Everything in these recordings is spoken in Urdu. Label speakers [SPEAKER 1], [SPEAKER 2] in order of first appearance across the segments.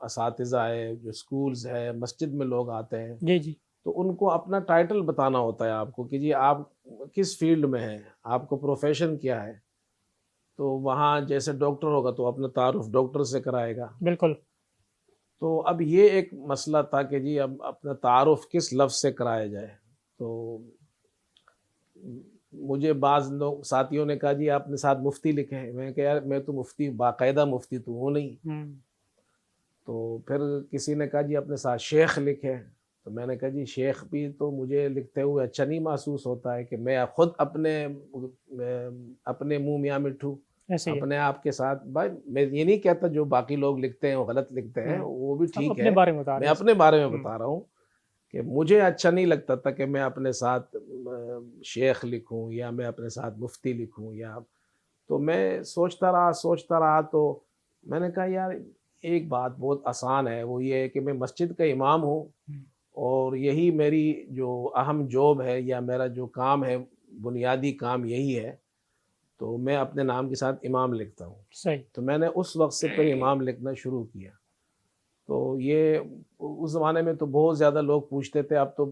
[SPEAKER 1] اساتذہ ہے، جو اسکولز ہے، مسجد میں لوگ آتے ہیں،
[SPEAKER 2] جی جی
[SPEAKER 1] تو ان کو اپنا ٹائٹل بتانا ہوتا ہے آپ کو کہ جی آپ کس فیلڈ میں ہیں، آپ کو پروفیشن کیا ہے. تو وہاں جیسے ڈاکٹر ہوگا تو اپنا تعارف ڈاکٹر سے کرائے گا.
[SPEAKER 2] بالکل.
[SPEAKER 1] تو اب یہ ایک مسئلہ تھا کہ جی اب اپنا تعارف کس لفظ سے کرایا جائے. تو مجھے بعض لوگ ساتھیوں نے کہا جی آپ نے ساتھ مفتی لکھے ہیں. میں نے کہا یار میں تو مفتی باقاعدہ مفتی تو ہوں نہیں. تو پھر کسی نے کہا جی اپنے ساتھ شیخ لکھے. تو میں نے کہا جی شیخ بھی تو مجھے لکھتے ہوئے اچھا نہیں محسوس ہوتا ہے کہ میں خود اپنے منہ میاں مٹھو
[SPEAKER 2] ایسے ہی ہے.
[SPEAKER 1] اپنے آپ کے ساتھ. بھائی میں یہ نہیں کہتا جو باقی لوگ لکھتے ہیں وہ غلط لکھتے ہیں، وہ بھی
[SPEAKER 2] آپ
[SPEAKER 1] ٹھیک
[SPEAKER 2] اپنے
[SPEAKER 1] ہے.
[SPEAKER 2] بارے میں بتا
[SPEAKER 1] میں
[SPEAKER 2] رہے
[SPEAKER 1] اپنے بارے میں بتا رہا ہوں کہ مجھے اچھا نہیں لگتا تھا کہ میں اپنے ساتھ شیخ لکھوں یا میں اپنے ساتھ مفتی لکھوں یا. تو میں سوچتا رہا تو میں نے کہا یار ایک بات بہت آسان ہے، وہ یہ ہے کہ میں مسجد کا امام ہوں اور یہی میری جو اہم جاب ہے یا میرا جو کام ہے، بنیادی کام یہی ہے. تو میں اپنے نام کے ساتھ امام لکھتا ہوں.
[SPEAKER 2] صحیح.
[SPEAKER 1] تو میں نے اس وقت سے پھر امام لکھنا شروع کیا. تو یہ اس زمانے میں تو بہت زیادہ لوگ پوچھتے تھے، اب تو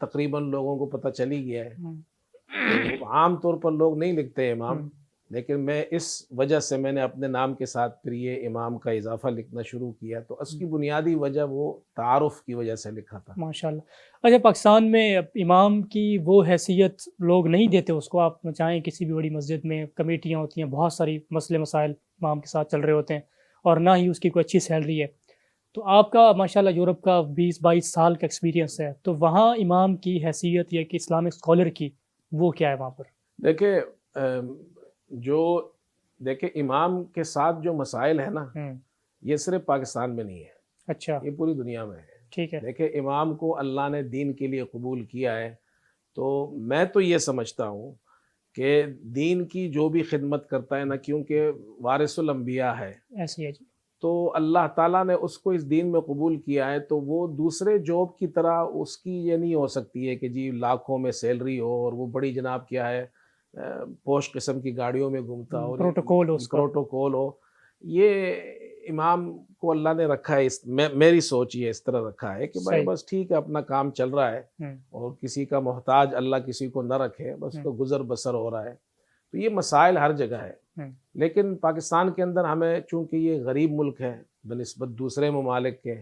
[SPEAKER 1] تقریباً لوگوں کو پتہ چل ہی گیا ہے. تو عام طور پر لوگ نہیں لکھتے امام، لیکن میں اس وجہ سے میں نے اپنے نام کے ساتھ پھر یہ امام کا اضافہ لکھنا شروع کیا. تو اس کی بنیادی وجہ وہ تعارف کی وجہ سے لکھا تھا.
[SPEAKER 2] ماشاءاللہ. اچھا پاکستان میں امام کی وہ حیثیت لوگ نہیں دیتے اس کو. آپ چاہیں کسی بھی بڑی مسجد میں کمیٹیاں ہوتی ہیں، بہت ساری مسئلے مسائل امام کے ساتھ چل رہے ہوتے ہیں اور نہ ہی اس کی کوئی اچھی سیلری ہے. تو آپ کا ماشاءاللہ یورپ کا 20-22 سال کا ایکسپیرینس ہے، تو وہاں امام کی حیثیت یا کہ اسلامک اسکالر کی وہ کیا ہے وہاں پر؟
[SPEAKER 1] دیکھیں امام کے ساتھ جو مسائل ہیں نا، یہ صرف پاکستان میں نہیں ہے.
[SPEAKER 2] اچھا.
[SPEAKER 1] یہ پوری دنیا میں ہے.
[SPEAKER 2] ٹھیک ہے.
[SPEAKER 1] دیکھیں امام کو اللہ نے دین کے لیے قبول کیا ہے، تو میں تو یہ سمجھتا ہوں کہ دین کی جو بھی خدمت کرتا ہے نا، کیونکہ وارث الانبیاء ہے،
[SPEAKER 2] ایسی ہے جی.
[SPEAKER 1] تو اللہ تعالیٰ نے اس کو اس دین میں قبول کیا ہے. تو وہ دوسرے جاب کی طرح اس کی یہ نہیں ہو سکتی ہے کہ جی لاکھوں میں سیلری ہو اور وہ بڑی جناب کیا ہے پوش قسم کی گاڑیوں میں گھومتا ہو،
[SPEAKER 2] پروٹوکول ہو اس کا.
[SPEAKER 1] پروٹوکول ہو. یہ امام کو اللہ نے رکھا ہے، میری سوچ یہ اس طرح رکھا ہے کہ بھائی بس ٹھیک ہے اپنا کام چل رہا ہے اور کسی کا محتاج اللہ کسی کو نہ رکھے، بس تو گزر بسر ہو رہا ہے. تو یہ مسائل ہر جگہ ہے. لیکن پاکستان کے اندر ہمیں چونکہ یہ غریب ملک ہے بنسبت دوسرے ممالک کے،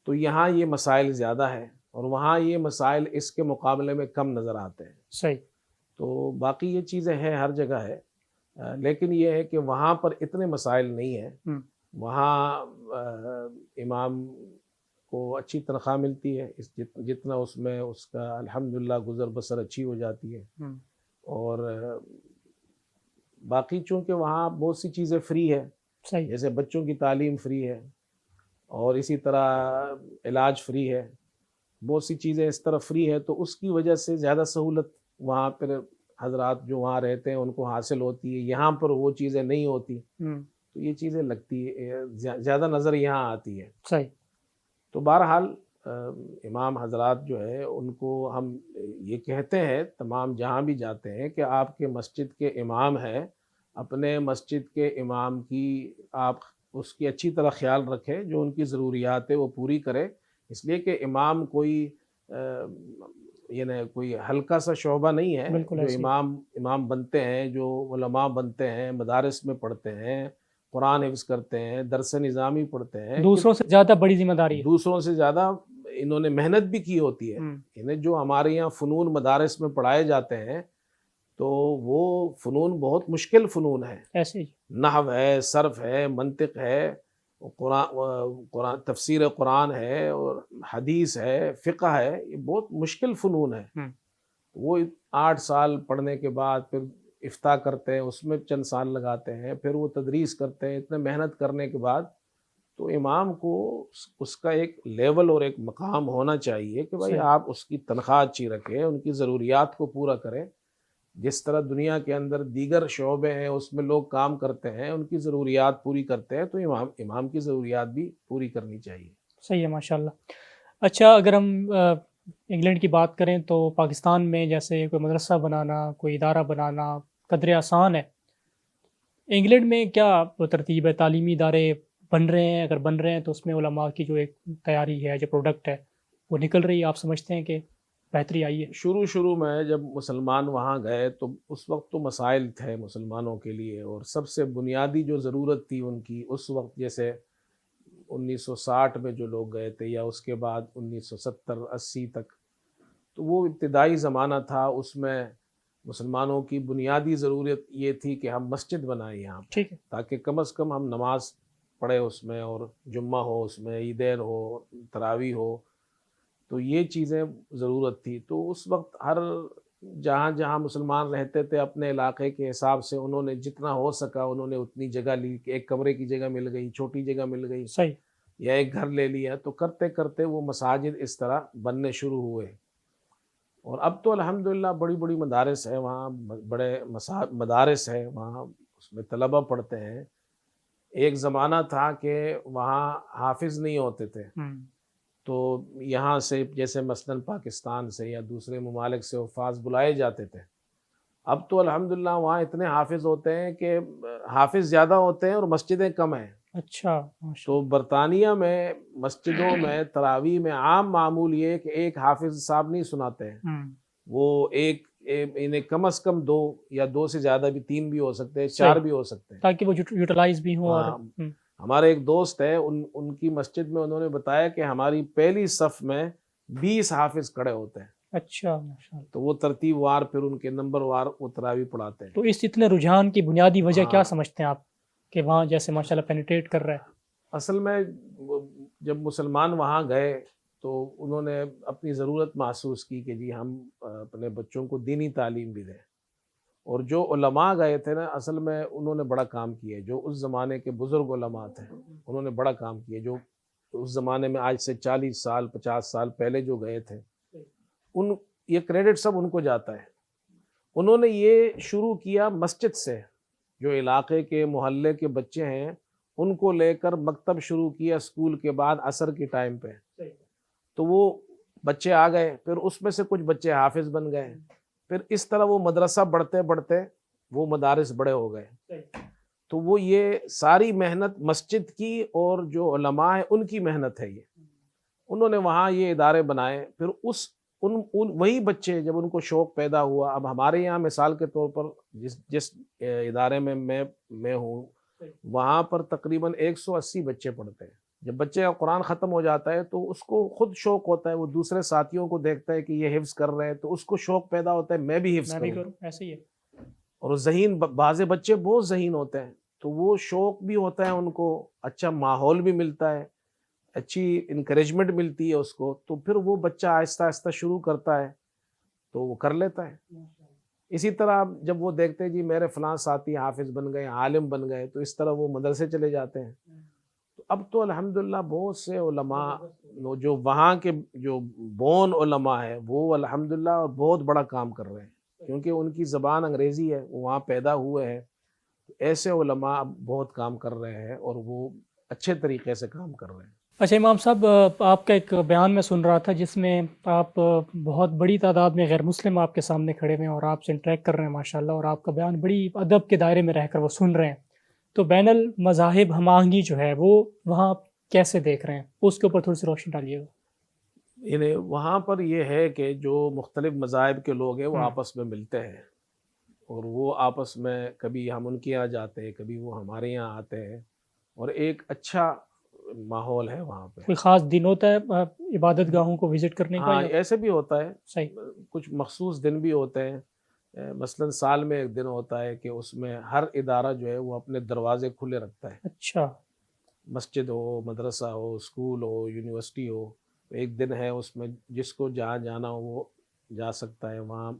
[SPEAKER 1] تو یہاں یہ مسائل زیادہ ہے اور وہاں یہ مسائل اس کے مقابلے میں کم نظر آتے ہیں.
[SPEAKER 2] صحیح.
[SPEAKER 1] تو باقی یہ چیزیں ہیں ہر جگہ ہے، لیکن یہ ہے کہ وہاں پر اتنے مسائل نہیں ہیں. وہاں امام کو اچھی تنخواہ ملتی ہے، جتنا اس میں اس کا الحمدللہ گزر بسر اچھی ہو جاتی ہے. اور باقی چونکہ وہاں بہت سی چیزیں فری ہے، جیسے بچوں کی تعلیم فری ہے اور اسی طرح علاج فری ہے، بہت سی چیزیں اس طرح فری ہے. تو اس کی وجہ سے زیادہ سہولت وہاں پر حضرات جو وہاں رہتے ہیں ان کو حاصل ہوتی ہے. یہاں پر وہ چیزیں نہیں ہوتی، تو یہ چیزیں لگتی ہے زیادہ نظر یہاں آتی ہے.
[SPEAKER 2] صحیح.
[SPEAKER 1] تو بہرحال امام حضرات جو ہے ان کو ہم یہ کہتے ہیں تمام جہاں بھی جاتے ہیں کہ آپ کے مسجد کے امام ہیں، اپنے مسجد کے امام کی آپ اس کی اچھی طرح خیال رکھیں، جو ان کی ضروریات ہے وہ پوری کرے. اس لیے کہ امام کوئی یعنی کوئی ہلکا سا شعبہ نہیں ہے. جو امام بنتے ہیں، جو علماء بنتے ہیں، مدارس میں پڑھتے ہیں، قرآن حفظ کرتے ہیں، درس نظامی پڑھتے ہیں،
[SPEAKER 2] دوسروں سے زیادہ بڑی ذمہ داری ہے.
[SPEAKER 1] دوسروں سے زیادہ انہوں نے محنت بھی کی ہوتی ہے. انہیں جو ہمارے یہاں فنون مدارس میں پڑھائے جاتے ہیں تو وہ فنون بہت مشکل فنون ہے.
[SPEAKER 2] ایسے
[SPEAKER 1] نحو ہے، صرف ہے، منطق ہے، قرآن تفسیر قرآن ہے اور حدیث ہے، فقہ ہے. یہ بہت مشکل فنون ہے. وہ 8 سال پڑھنے کے بعد پھر افتاء کرتے ہیں، اس میں چند سال لگاتے ہیں، پھر وہ تدریس کرتے ہیں. اتنے محنت کرنے کے بعد تو امام کو اس کا ایک لیول اور ایک مقام ہونا چاہیے کہ بھائی آپ اس کی تنخواہ اچھی رکھیں، ان کی ضروریات کو پورا کریں. جس طرح دنیا کے اندر دیگر شعبے ہیں اس میں لوگ کام کرتے ہیں، ان کی ضروریات پوری کرتے ہیں، تو امام کی ضروریات بھی پوری کرنی چاہیے.
[SPEAKER 2] صحیح ہے ماشاءاللہ. اچھا اگر ہم انگلینڈ کی بات کریں تو پاکستان میں جیسے کوئی مدرسہ بنانا، کوئی ادارہ بنانا قدرے آسان ہے. انگلینڈ میں کیا ترتیب ہے؟ تعلیمی ادارے بن رہے ہیں؟ اگر بن رہے ہیں تو اس میں علماء کی جو ایک تیاری ہے، جو پروڈکٹ ہے وہ نکل رہی ہے؟ آپ سمجھتے ہیں کہ بہتری آئی ہے؟
[SPEAKER 1] شروع میں جب مسلمان وہاں گئے تو اس وقت تو مسائل تھے مسلمانوں کے لیے، اور سب سے بنیادی جو ضرورت تھی ان کی اس وقت، جیسے 1960 میں جو لوگ گئے تھے یا اس کے بعد 1970-80 تک، تو وہ ابتدائی زمانہ تھا، اس میں مسلمانوں کی بنیادی ضرورت یہ تھی کہ ہم مسجد بنائیں یہاں پہ،
[SPEAKER 2] ٹھیک ہے،
[SPEAKER 1] تاکہ کم از کم ہم نماز پڑھے اس میں، اور جمعہ ہو اس میں، عیدین ہو، تراویح ہو، تو یہ چیزیں ضرورت تھی۔ تو اس وقت ہر جہاں جہاں مسلمان رہتے تھے اپنے علاقے کے حساب سے انہوں نے جتنا ہو سکا انہوں نے اتنی جگہ لی، کہ ایک کمرے کی جگہ مل گئی، چھوٹی جگہ مل گئی،
[SPEAKER 2] صحیح،
[SPEAKER 1] یا ایک گھر لے لیا، تو کرتے کرتے وہ مساجد اس طرح بننے شروع ہوئے۔ اور اب تو الحمدللہ بڑی بڑی مدارس ہیں وہاں، بڑے مدارس ہیں وہاں، اس میں طلبہ پڑھتے ہیں۔ ایک زمانہ تھا کہ وہاں حافظ نہیں ہوتے تھے، تو یہاں سے جیسے مثلاً پاکستان سے یا دوسرے ممالک سے حفاظ بلائے جاتے تھے۔ اب تو الحمدللہ وہاں اتنے حافظ ہوتے ہیں کہ حافظ زیادہ ہوتے ہیں اور مسجدیں کم ہیں۔
[SPEAKER 2] اچھا، ماشاء
[SPEAKER 1] تو برطانیہ میں مسجدوں میں تراویح میں عام معمول یہ کہ ایک حافظ صاحب نہیں سناتے ہیں،
[SPEAKER 2] اللہ،
[SPEAKER 1] وہ انہیں کم از کم 2 یا 2 سے زیادہ بھی، 3 بھی ہو سکتے ہیں، 4
[SPEAKER 2] صحیح،
[SPEAKER 1] بھی ہو سکتے ہیں۔
[SPEAKER 2] تاکہ وہ یوٹیلائز بھی ہوں۔ اور
[SPEAKER 1] ہاں، ہمارے ایک دوست ہے، ان کی مسجد میں انہوں نے بتایا کہ ہماری پہلی صف میں 20 حافظ کھڑے ہوتے ہیں،
[SPEAKER 2] اچھا، ماشاء اللہ۔
[SPEAKER 1] تو وہ ترتیب وار پھر ان کے نمبر وار وہ تراویح پڑھاتے ہیں۔
[SPEAKER 2] تو اس اتنے رجحان کی بنیادی وجہ کیا
[SPEAKER 1] ہاں،
[SPEAKER 2] سمجھتے ہیں آپ کہ وہاں جیسے ماشاء اللہ پینیٹریٹ کر رہا ہے؟
[SPEAKER 1] اصل میں جب مسلمان وہاں گئے تو انہوں نے اپنی ضرورت محسوس کی کہ جی ہم اپنے بچوں کو دینی تعلیم بھی دیں، اور جو علماء گئے تھے نا اصل میں انہوں نے بڑا کام کیا، جو اس زمانے کے بزرگ علماء تھے انہوں نے بڑا کام کیا، جو اس زمانے میں آج سے 40 سال 50 سال پہلے جو گئے تھے، یہ کریڈٹ سب ان کو جاتا ہے۔ انہوں نے یہ شروع کیا مسجد سے، جو علاقے کے محلے کے بچے ہیں ان کو لے کر مکتب شروع کیا اسکول کے بعد عصر کے ٹائم پہ، تو وہ بچے آ گئے، پھر اس میں سے کچھ بچے حافظ بن گئے، پھر اس طرح وہ مدرسہ بڑھتے بڑھتے وہ مدارس بڑے ہو گئے۔ تو وہ یہ ساری محنت مسجد کی اور جو علماء ہیں ان کی محنت ہے، یہ انہوں نے وہاں یہ ادارے بنائے، پھر وہی بچے جب ان کو شوق پیدا ہوا، اب ہمارے یہاں مثال کے طور پر جس ادارے میں میں ہوں وہاں پر تقریباً 180 بچے پڑھتے ہیں۔ جب بچے کا قرآن ختم ہو جاتا ہے تو اس کو خود شوق ہوتا ہے، وہ دوسرے ساتھیوں کو دیکھتا ہے کہ یہ حفظ کر رہے ہیں تو اس کو شوق پیدا ہوتا ہے میں بھی حفظ کروں،
[SPEAKER 2] ایسے ہی ہے۔
[SPEAKER 1] اور ذہین بعض بچے بہت ذہین ہوتے ہیں تو وہ شوق بھی ہوتا ہے ان کو، اچھا ماحول بھی ملتا ہے، اچھی انکریجمنٹ ملتی ہے اس کو، تو پھر وہ بچہ آہستہ آہستہ شروع کرتا ہے تو وہ کر لیتا ہے۔ اسی طرح جب وہ دیکھتے ہیں جی میرے فلاں ساتھی حافظ بن گئے، عالم بن گئے، تو اس طرح وہ مدرسے چلے جاتے ہیں۔ تو اب تو الحمدللہ بہت سے علماء جو وہاں کے جو بون علماء ہیں وہ الحمدللہ بہت بڑا کام کر رہے ہیں، کیونکہ ان کی زبان انگریزی ہے، وہ وہاں پیدا ہوئے ہیں، ایسے علماء بہت کام کر رہے ہیں اور وہ اچھے طریقے سے کام کر رہے ہیں۔
[SPEAKER 2] اچھا امام صاحب، آپ کا ایک بیان میں سن رہا تھا جس میں آپ بہت بڑی تعداد میں غیر مسلم آپ کے سامنے کھڑے ہوئے ہیں اور آپ سے انٹریکٹ کر رہے ہیں ماشاءاللہ، اور آپ کا بیان بڑی ادب کے دائرے میں رہ کر وہ سن رہے ہیں، تو بین المذاہب ہم آہنگی جو ہے وہ وہاں کیسے دیکھ رہے ہیں؟ اس کے اوپر تھوڑی سی روشنی ڈالیے گا۔
[SPEAKER 1] یعنی وہاں پر یہ ہے کہ جو مختلف مذاہب کے لوگ ہیں وہ آپس میں ملتے ہیں، اور وہ آپس میں کبھی ہم ان کے یہاں جاتے ہیں، کبھی وہ ہمارے یہاں آتے ہیں، اور ایک اچھا ماحول ہے وہاں پہ۔
[SPEAKER 2] کوئی خاص دن ہوتا ہے عبادت گاہوں کو وزٹ کرنے کا؟
[SPEAKER 1] ہاں ایسے بھی ہوتا ہے،
[SPEAKER 2] صحیح،
[SPEAKER 1] کچھ مخصوص دن بھی ہوتے ہیں، مثلاً سال میں ایک دن ہوتا ہے کہ اس میں ہر ادارہ جو ہے وہ اپنے دروازے کھلے رکھتا ہے،
[SPEAKER 2] اچھا،
[SPEAKER 1] مسجد ہو، مدرسہ ہو، اسکول ہو، یونیورسٹی ہو، ایک دن ہے اس میں جس کو جہاں جانا ہو وہ جا سکتا ہے، وہاں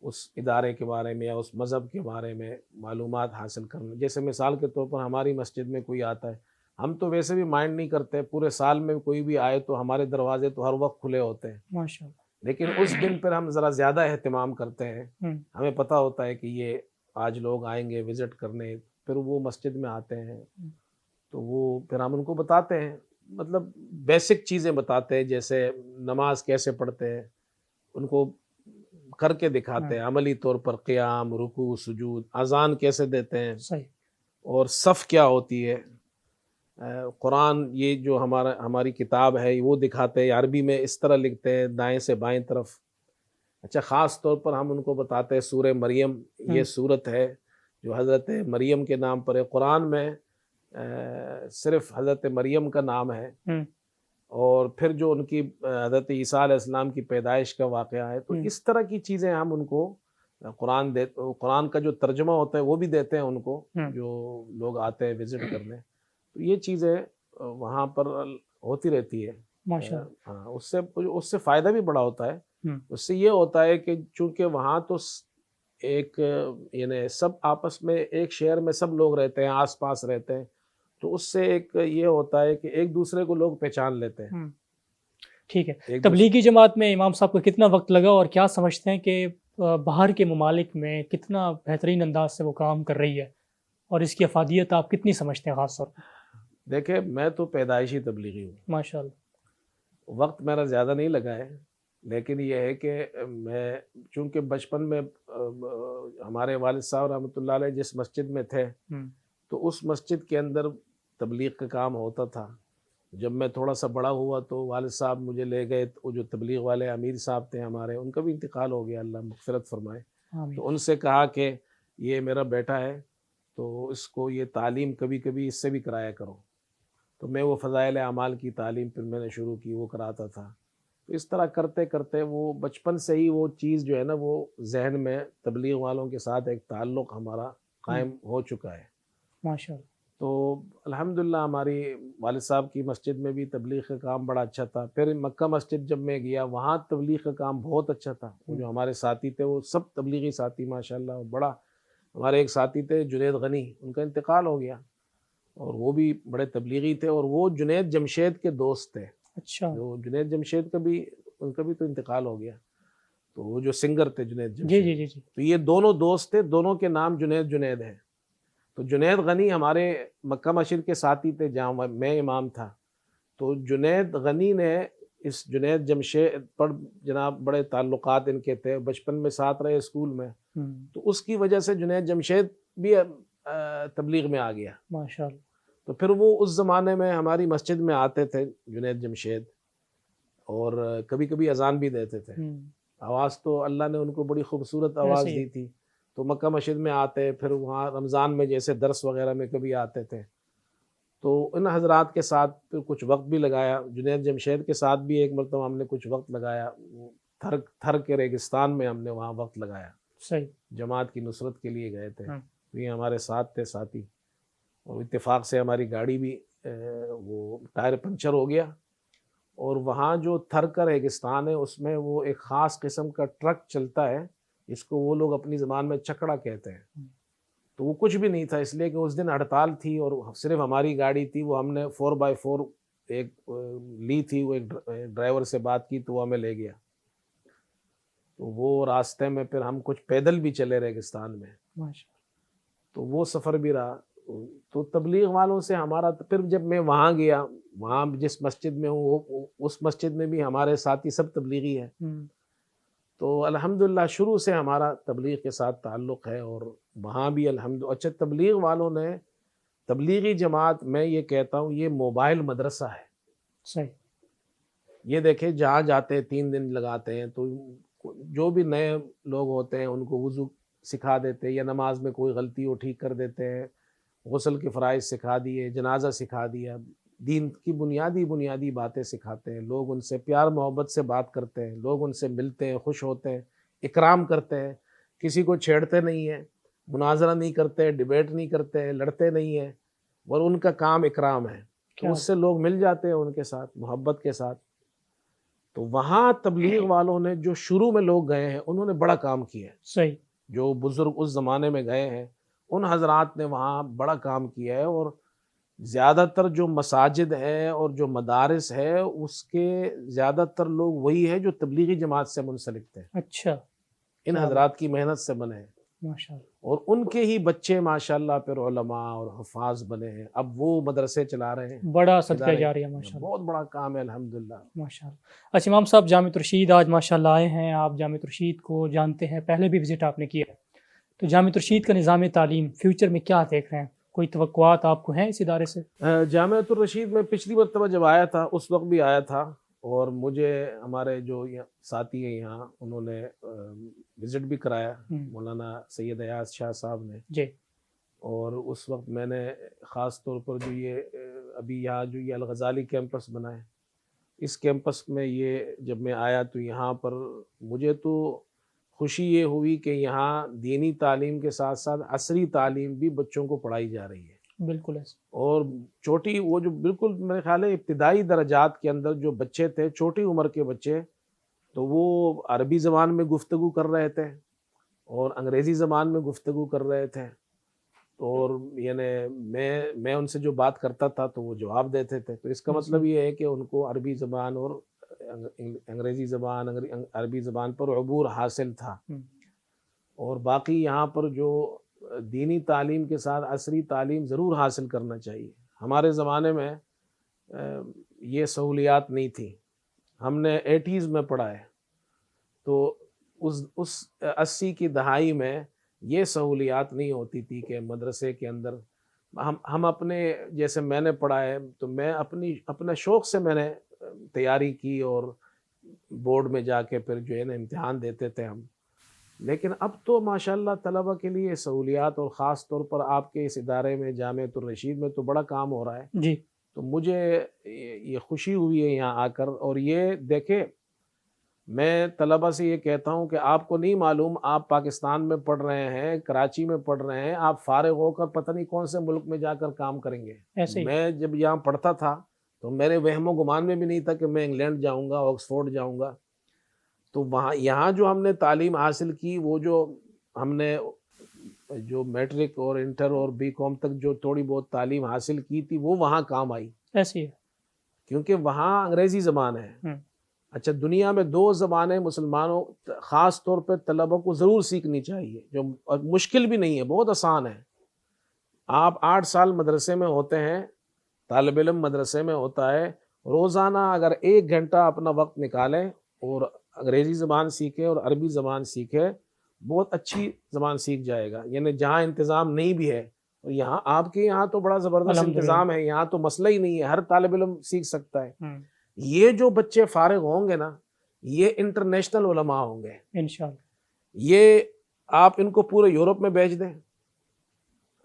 [SPEAKER 1] اس ادارے کے بارے میں یا اس مذہب کے بارے میں معلومات حاصل کرنا۔ جیسے مثال کے طور پر ہماری مسجد میں کوئی آتا ہے، ہم تو ویسے بھی مائنڈ نہیں کرتے، پورے سال میں کوئی بھی آئے تو ہمارے دروازے تو ہر وقت کھلے ہوتے ہیں،
[SPEAKER 2] ماشاءاللہ،
[SPEAKER 1] لیکن اس دن پر ہم ذرا زیادہ اہتمام کرتے ہیں، ہمیں پتہ ہوتا ہے کہ یہ آج لوگ آئیں گے وزٹ کرنے، پھر وہ مسجد میں آتے ہیں تو وہ پھر ہم ان کو بتاتے ہیں، مطلب بیسک چیزیں بتاتے ہیں، جیسے نماز کیسے پڑھتے ہیں ان کو کر کے دکھاتے ہیں عملی طور پر، قیام، رکوع، سجود، اذان کیسے دیتے ہیں،
[SPEAKER 2] صحیح،
[SPEAKER 1] اور صف کیا ہوتی ہے، قرآن یہ جو ہماری کتاب ہے وہ دکھاتے ہیں، عربی میں اس طرح لکھتے ہیں دائیں سے بائیں طرف. اچھا، خاص طور پر ہم ان کو بتاتے ہیں سورہ مریم، یہ صورت ہے جو حضرت مریم کے نام پر ہے. قرآن میں صرف حضرت مریم کا نام ہے، اور پھر جو ان کی حضرت عیسیٰ علیہ السلام کی پیدائش کا واقعہ ہے. تو اس طرح کی چیزیں ہم ان کو قرآن کا جو ترجمہ ہوتا ہے وہ بھی دیتے ہیں ان کو، جو لوگ آتے ہیں وزٹ کرنے. تو یہ چیزیں وہاں پر ہوتی رہتی ہے. ہاں، اس سے فائدہ بھی بڑا ہوتا ہے. اس سے یہ ہوتا ہے کہ چونکہ وہاں تو ایک یعنی سب آپس میں ایک شہر میں سب لوگ رہتے ہیں، آس پاس رہتے ہیں، تو اس سے ایک یہ ہوتا ہے کہ ایک دوسرے کو لوگ پہچان لیتے ہیں.
[SPEAKER 2] ٹھیک ہے. تبلیغی جماعت میں امام صاحب کو کتنا وقت لگا، اور کیا سمجھتے ہیں کہ باہر کے ممالک میں کتنا بہترین انداز سے وہ کام کر رہی ہے، اور اس کی افادیت آپ کتنی سمجھتے ہیں خاص طور پر؟
[SPEAKER 1] دیکھیں، میں تو پیدائشی تبلیغی ہوں،
[SPEAKER 2] ماشاءاللہ.
[SPEAKER 1] وقت میرا زیادہ نہیں لگا ہے، لیکن یہ ہے کہ میں چونکہ بچپن میں ہمارے والد صاحب رحمۃ اللہ علیہ جس مسجد میں تھے تو اس مسجد کے اندر تبلیغ کا کام ہوتا تھا. جب میں تھوڑا سا بڑا ہوا تو والد صاحب مجھے لے گئے. وہ جو تبلیغ والے امیر صاحب تھے ہمارے، ان کا بھی انتقال ہو گیا، اللہ مغفرت فرمائے. تو ان سے کہا کہ یہ میرا بیٹا ہے تو اس کو یہ تعلیم کبھی کبھی اس سے بھی کرایا کرو. تو میں وہ فضائل اعمال کی تعلیم پھر میں نے شروع کی، وہ کراتا تھا. تو اس طرح کرتے کرتے وہ بچپن سے ہی وہ چیز جو ہے نا وہ ذہن میں تبلیغ والوں کے ساتھ ایک تعلق ہمارا قائم ہو چکا ہے.
[SPEAKER 2] ماشاءاللہ.
[SPEAKER 1] تو الحمدللہ ہماری والد صاحب کی مسجد میں بھی تبلیغ کا کام بڑا اچھا تھا. پھر مکہ مسجد جب میں گیا وہاں تبلیغ کا کام بہت اچھا تھا. وہ جو ہمارے ساتھی تھے وہ سب تبلیغی ساتھی ماشاءاللہ. بڑا ہمارے ایک ساتھی تھے جنید غنی، ان کا انتقال ہو گیا، اور وہ بھی بڑے تبلیغی تھے، اور وہ جنید جمشید کے دوست تھے.
[SPEAKER 2] اچھا.
[SPEAKER 1] جو جنید جمشید کا بھی ان کا بھی تو انتقال ہو گیا. تو وہ جو سنگر تھے جنید
[SPEAKER 2] جی
[SPEAKER 1] جمشید،
[SPEAKER 2] جی جی جی.
[SPEAKER 1] تو یہ دونوں دوست تھے، دونوں کے نام جنید ہے. تو جنید غنی ہمارے مکہ مسجد کے ساتھی تھے جہاں میں امام تھا. تو جنید غنی نے اس جنید جمشید پر جناب بڑے تعلقات ان کے تھے، بچپن میں ساتھ رہے اسکول میں. تو اس کی وجہ سے جنید جمشید بھی تبلیغ میں آ گیا.
[SPEAKER 2] ماشاءاللہ.
[SPEAKER 1] تو پھر وہ اس زمانے میں ہماری مسجد میں آتے تھے جنید جمشید، اور کبھی کبھی اذان بھی دیتے تھے. آواز تو اللہ نے ان کو بڑی خوبصورت آواز دی تھی. تو مکہ مسجد میں آتے، پھر وہاں رمضان میں جیسے درس وغیرہ میں کبھی آتے تھے. تو ان حضرات کے ساتھ پھر کچھ وقت بھی لگایا. جنید جمشید کے ساتھ بھی ایک مرتبہ ہم نے کچھ وقت لگایا. تھر کے ریگستان میں ہم نے وہاں وقت لگایا.
[SPEAKER 2] صحیح.
[SPEAKER 1] جماعت کی نصرت کے لیے گئے تھے. یہ ہمارے ساتھ تھے ساتھی، اور اتفاق سے ہماری گاڑی بھی وہ ٹائر پنچر ہو گیا. اور وہاں جو تھر کا ریگستان ہے اس میں وہ ایک خاص قسم کا ٹرک چلتا ہے، اس کو وہ لوگ اپنی زبان میں چکڑا کہتے ہیں. تو وہ کچھ بھی نہیں تھا، اس لیے کہ اس دن ہڑتال تھی اور صرف ہماری گاڑی تھی. وہ ہم نے 4x4 ایک لی تھی، وہ ایک ڈرائیور سے بات کی تو وہ ہمیں لے گیا. تو وہ راستے میں پھر ہم کچھ پیدل بھی چلے ریگستان میں. تو وہ سفر بھی رہا. تو تبلیغ والوں سے ہمارا پھر جب میں وہاں گیا، وہاں جس مسجد میں ہوں اس مسجد میں بھی ہمارے ساتھی سب تبلیغی ہیں. تو الحمدللہ شروع سے ہمارا تبلیغ کے ساتھ تعلق ہے، اور وہاں بھی الحمدللہ. اچھا، تبلیغ والوں نے تبلیغی جماعت، میں یہ کہتا ہوں یہ موبائل مدرسہ ہے.
[SPEAKER 2] صحیح.
[SPEAKER 1] یہ دیکھیں جہاں جاتے 3 دن لگاتے ہیں، تو جو بھی نئے لوگ ہوتے ہیں ان کو وضو سکھا دیتے، یا نماز میں کوئی غلطی ہو ٹھیک کر دیتے ہیں، غسل کے فرائض سکھا دیے، جنازہ سکھا دیا، دین کی بنیادی باتیں سکھاتے ہیں. لوگ ان سے پیار محبت سے بات کرتے ہیں، لوگ ان سے ملتے ہیں، خوش ہوتے ہیں، اکرام کرتے ہیں، کسی کو چھیڑتے نہیں ہیں، مناظرہ نہیں کرتے، ڈیبیٹ نہیں کرتے، لڑتے نہیں ہیں، اور ان کا کام اکرام ہے. تو اس سے لوگ مل جاتے ہیں ان کے ساتھ محبت کے ساتھ. تو وہاں تبلیغ والوں نے جو شروع میں لوگ گئے ہیں انہوں نے بڑا کام کیا ہے.
[SPEAKER 2] صحیح.
[SPEAKER 1] جو بزرگ اس زمانے میں گئے ہیں ان حضرات نے وہاں بڑا کام کیا ہے. اور زیادہ تر جو مساجد ہے اور جو مدارس ہے اس کے زیادہ تر لوگ وہی ہے جو تبلیغی جماعت سے منسلک تھے.
[SPEAKER 2] اچھا.
[SPEAKER 1] ان حضرات کی محنت سے بنے ہیں،
[SPEAKER 2] ماشاءاللہ.
[SPEAKER 1] اور ان کے ہی بچے ماشاءاللہ پھر علماء اور حفاظ بنے ہیں. اب وہ مدرسے چلا رہے ہیں.
[SPEAKER 2] بڑا صدقہ جاری ہے ماشاءاللہ.
[SPEAKER 1] بہت بڑا کام ہے الحمدللہ.
[SPEAKER 2] ماشاءاللہ. اچھا امام صاحب، جامعۃ الرشید آج ماشاءاللہ آئے ہیں. آپ جامعۃ الرشید کو جانتے ہیں، پہلے بھی وزٹ آپ نے کیا ہے. تو جامعۃ الرشید کا نظام تعلیم فیوچر میں کیا دیکھ رہے ہیں؟ کوئی توقعات آپ کو ہیں اس ادارے سے؟
[SPEAKER 1] جامعۃ الرشید میں پچھلی مرتبہ جب آیا تھا اس وقت بھی آیا تھا، اور مجھے ہمارے جو ساتھی ہیں یہاں انہوں نے وزٹ بھی کرایا، مولانا سید ایاز شاہ صاحب نے
[SPEAKER 2] جی،
[SPEAKER 1] اور اس وقت میں نے خاص طور پر جو یہ ابھی یہاں جو یہ الغزالی کیمپس بنا ہے، اس کیمپس میں یہ جب میں آیا تو یہاں پر مجھے تو خوشی یہ ہوئی کہ یہاں دینی تعلیم کے ساتھ ساتھ عصری تعلیم بھی بچوں کو پڑھائی جا رہی ہے،
[SPEAKER 2] بالکل ایسے،
[SPEAKER 1] اور چھوٹی وہ جو بالکل میرے خیال ہے ابتدائی درجات کے اندر جو بچے تھے، چھوٹی عمر کے بچے، تو وہ عربی زبان میں گفتگو کر رہے تھے اور انگریزی زبان میں گفتگو کر رہے تھے، اور یعنی میں ان سے جو بات کرتا تھا تو وہ جواب دیتے تھے، تو اس کا مطلب یہ ہے کہ ان کو عربی زبان اور انگریزی زبان عربی زبان پر عبور حاصل تھا، اور باقی یہاں پر جو دینی تعلیم کے ساتھ عصری تعلیم ضرور حاصل کرنا چاہیے۔ ہمارے زمانے میں یہ سہولیات نہیں تھی، ہم نے 80s میں پڑھا ہے، تو اس 80 کی دہائی میں یہ سہولیات نہیں ہوتی تھی کہ مدرسے کے اندر ہم اپنے جیسے میں نے پڑھا ہے تو میں اپنا شوق سے میں نے تیاری کی اور بورڈ میں جا کے پھر جو ہے نا امتحان دیتے تھے ہم، لیکن اب تو ماشاءاللہ طلبہ کے لیے سہولیات، اور خاص طور پر آپ کے اس ادارے میں جامعۃ الرشید میں تو بڑا کام ہو رہا ہے،
[SPEAKER 2] جی،
[SPEAKER 1] تو مجھے یہ خوشی ہوئی ہے یہاں آ کر۔ اور یہ دیکھیں، میں طلبہ سے یہ کہتا ہوں کہ آپ کو نہیں معلوم آپ پاکستان میں پڑھ رہے ہیں، کراچی میں پڑھ رہے ہیں، آپ فارغ ہو کر پتہ نہیں کون سے ملک میں جا کر کام کریں گے۔
[SPEAKER 2] ایسے ہی،
[SPEAKER 1] میں جب یہاں پڑھتا تھا تو میرے وہم و گمان میں بھی نہیں تھا کہ میں انگلینڈ جاؤں گا، آکسفورڈ جاؤں گا، تو وہاں یہاں جو ہم نے تعلیم حاصل کی، وہ جو ہم نے جو میٹرک اور انٹر اور بی کام تک جو تھوڑی بہت تعلیم حاصل کی تھی وہ وہاں کام آئی،
[SPEAKER 2] ایسے ہی ہے،
[SPEAKER 1] کیونکہ وہاں انگریزی زبان ہے۔ اچھا، دنیا میں 2 زبانیں مسلمانوں خاص طور پہ طلبہ کو ضرور سیکھنی چاہیے، جو مشکل بھی نہیں ہے، بہت آسان ہے۔ آپ 8 سال مدرسے میں ہوتے ہیں، طالب علم مدرسے میں ہوتا ہے، روزانہ اگر 1 گھنٹہ اپنا وقت نکالیں اور انگریزی زبان سیکھے اور عربی زبان سیکھے، بہت اچھی زبان سیکھ جائے گا۔ یعنی جہاں انتظام نہیں بھی ہے، اور یہاں آپ کے یہاں تو بڑا زبردست
[SPEAKER 2] الحمدللہ،
[SPEAKER 1] انتظام ہے، یہاں تو مسئلہ ہی نہیں ہے، ہر طالب علم سیکھ سکتا ہے۔ یہ جو بچے فارغ ہوں گے نا، یہ انٹرنیشنل علماء ہوں گے
[SPEAKER 2] انشاءاللہ،
[SPEAKER 1] یہ آپ ان کو پورے یورپ میں بھیج دیں،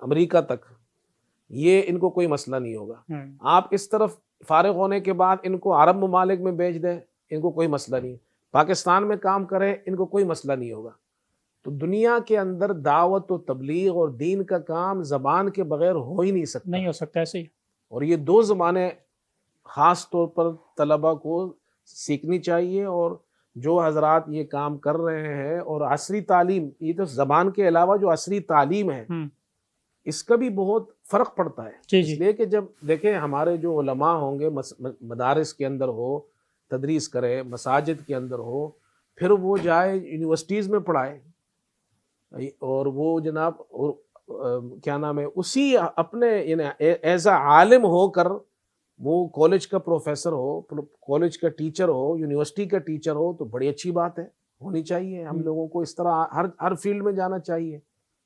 [SPEAKER 1] امریکہ تک، یہ ان کو کوئی مسئلہ نہیں ہوگا۔ آپ اس طرف فارغ ہونے کے بعد ان کو عرب ممالک میں بھیج دیں، ان کو کوئی مسئلہ نہیں، پاکستان میں کام کریں، ان کو کوئی مسئلہ نہیں ہوگا۔ تو دنیا کے اندر دعوت و تبلیغ اور دین کا کام زبان کے بغیر ہو ہی نہیں سکتا،
[SPEAKER 2] نہیں ہو سکتا، ایسے ہی،
[SPEAKER 1] اور یہ 2 زبانیں خاص طور پر طلبہ کو سیکھنی چاہیے، اور جو حضرات یہ کام کر رہے ہیں، اور عصری تعلیم، یہ تو زبان کے علاوہ جو عصری تعلیم ہے اس کا بھی بہت فرق پڑتا ہے،
[SPEAKER 2] جی،
[SPEAKER 1] اس لیے کہ جب دیکھیں ہمارے جو علماء ہوں گے مدارس کے اندر ہو، تدریس کرے، مساجد کے اندر ہو، پھر وہ جائے یونیورسٹیز میں پڑھائے، اور وہ جناب کیا نام ہے اسی اپنے یعنی ایز اے عالم ہو کر وہ کالج کا پروفیسر ہو، کالج کا ٹیچر ہو، یونیورسٹی کا ٹیچر ہو، تو بڑی اچھی بات ہے، ہونی چاہیے۔ ہم لوگوں کو اس طرح ہر فیلڈ میں جانا چاہیے۔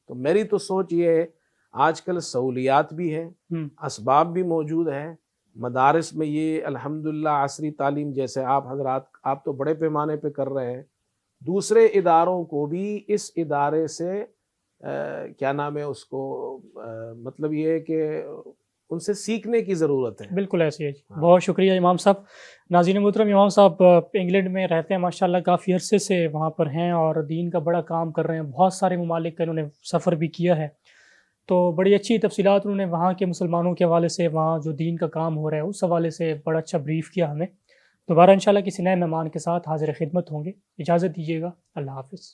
[SPEAKER 1] تو میری تو سوچ یہ ہے، آج کل سہولیات بھی ہیں، اسباب بھی موجود ہیں، مدارس میں یہ الحمدللہ عصری تعلیم جیسے آپ حضرات آپ تو بڑے پیمانے پہ کر رہے ہیں، دوسرے اداروں کو بھی اس ادارے سے کیا نام ہے اس کو مطلب یہ ہے کہ ان سے سیکھنے کی ضرورت ہے۔
[SPEAKER 2] بالکل ایسے ہی ہے۔ بہت شکریہ امام صاحب۔ ناظرین محترم، امام صاحب انگلینڈ میں رہتے ہیں ماشاءاللہ، کافی عرصے سے وہاں پر ہیں اور دین کا بڑا کام کر رہے ہیں، بہت سارے ممالک کا انہوں نے سفر بھی کیا ہے، تو بڑی اچھی تفصیلات انہوں نے وہاں کے مسلمانوں کے حوالے سے، وہاں جو دین کا کام ہو رہا ہے اس حوالے سے بڑا اچھا بریف کیا ہمیں۔ دوبارہ انشاءاللہ کسی نئے مہمان کے ساتھ حاضر خدمت ہوں گے، اجازت دیجیے گا، اللہ حافظ۔